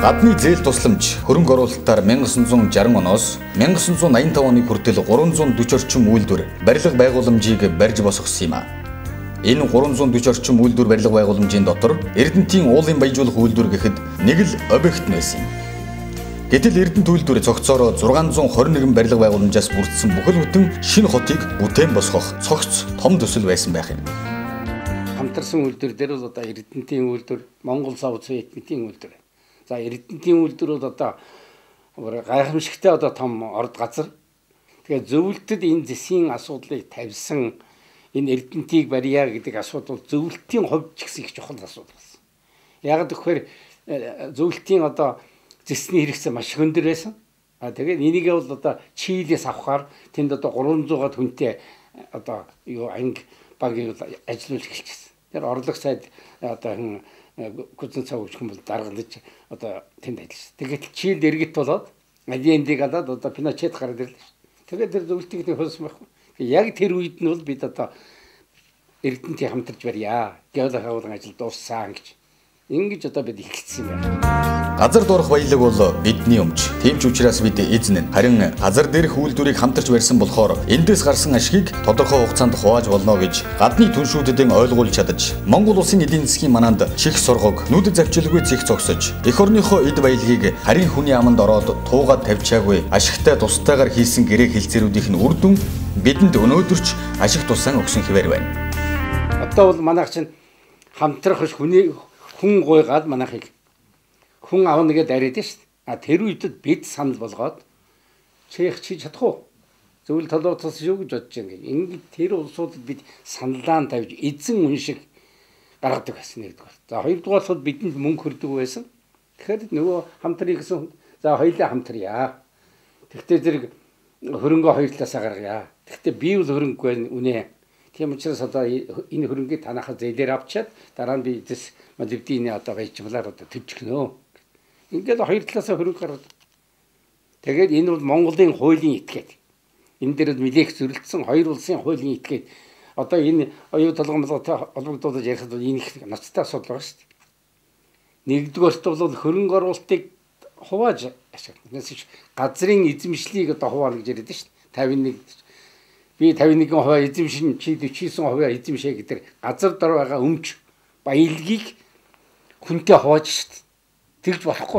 Гадны зээл тусламж хөрөнгө оруулалтаар 1960 оноос 1985 оны хүртэл 340 орчим үйлдвэр барилга байгууламжийг барьж босгосон юм а. Энэ 340 орчим үйлдвэр барилга байгууламжийн дотор Эрдэнэтийн уулын баяжуулах үйлдвэр гэхэд нэг л объект байсан юм. Гэтэл Эрдэнэт үйлдвэр цогцоороо 621 барилга байгууламжаас бүрдсэн бүхэл бүтэн шинэ хотыг бүтээн босгох цогц том төсөл байсан байх юм. Хамтарсан үйлдвэр дээр бол одоо Эрдэнэтийн үйлдвэр, Монгол Савц Эрдэнэтийн үйлдвэр. За Эрдэнэтийн үйлдвэр бол одоо гайхамшигтай одоо том орд газар. Тэгэхээр зөвлөлтөд энэ засгийн асуудлыг тавьсан энэ Эрдэнэтийг барья гэдэг асуудал зөвлөлтийн хувьд ч гэсэн их чухал асуудал байсан. Яг тэгэхээр зөвлөлтийн одоо зэсний хэрэгцээ маш өндөр байсан. Тэгээд энийг бол одоо Чилээс авахаар тэнд одоо 300-аад хүнтэй одоо юу анги багийг ажиллуулж эхэлчихсэн. Тэр орлого сайд одоо гүзэн цаг өгч хүмүүс даргалж одоо тэнд ажиллаж. Тэгээд Чилд иргэт болоод Алиендийг гадаад одоо Пиночет гараад ирлээ шүү. Тэгээд тэр зөвлөлтийг хөлсөн байхгүй. Яг тэр үед нь бол бид одоо Эрдэнэтийг хамтарч барья. Геолог агуулгын ажил дууссан гэж. Ингэж одоо бид ихэлсэн юм байна. Газар доорх баялаг бол бидний өмч. Тийм ч учраас бид эзэн нь харин газар дээрх үйлдвэрийг хамтарч барьсан болохоор эндээс гарсан ашгийг тодорхой хугацаанд хувааж болно гэж гадны түншүүдэд ойлгуулж чадаж Монгол улсын эдийн засгийн мананд чих сургог нүд завчилгүй зэх зогсож эх орныхоо эд баялагийг харин хүний аманд ороод туугаад тавьчаагүй ашигтай тустайгаар хийсэн гэрээ хэлцээрүүдийн үр дүн бидэнд өнөөдөрч ашиг тусаан өгсөн хэвээр байна. Одоо бол манайх чинь хамтрах хүн гуйгаад манайхыг хүн аавна гэдээ ариад шүү дээ. Тэр үедэд бид санал болгоод чийх чи чадах уу? Зөвл толгойтос юу гэж бодож байгаа юм. Ингээд тэр улсуудад бид саналаа тавьж эзэн үн шиг гаргадаг байсан нэгдүгээр. За хоёрдугаар бол бидэнд мөнгө хөрдөг байсан. Тэгэхээр нөгөө хамтрыг гэсэн за хоёулаа хамтрая. Тэгтээ зэрэг хөрөнгө хоёулаасаа гаргая. Тэгтээ би бол хөрөнгөгүй үнэ. Тийм учраас одоо энэ хөрөнгийг танахаа зээлээр авчаад дараа нь би эцэс модивдийн одоо баяжмалаар одоо төвчгнөө. Ингээд хоёр талаасаа хөрөнгө гаргад. Тэгээд энэ бол Монголын хуулийн этгээд. Энэ дээр нэлээх зөрөлдсөн хоёр улсын хуулийн этгээд. Одоо энэ оюу толгомлоготой холбогдуулж ярихад энэ их ноцтой асуудал байна шүү дээ. Нэгдүгээрт бол хөрөнгө оруулалтыг хувааж ашиглах. Газрын эзэмшлийг одоо хуваана гэж яриад шүү дээ. 51 би 51% эзэмшин чи 49% эзэмшээ гэдэг газар дор байгаа өмч баялагийг хүнтэй хувааж шүү дээ. Тэгж болохгүй.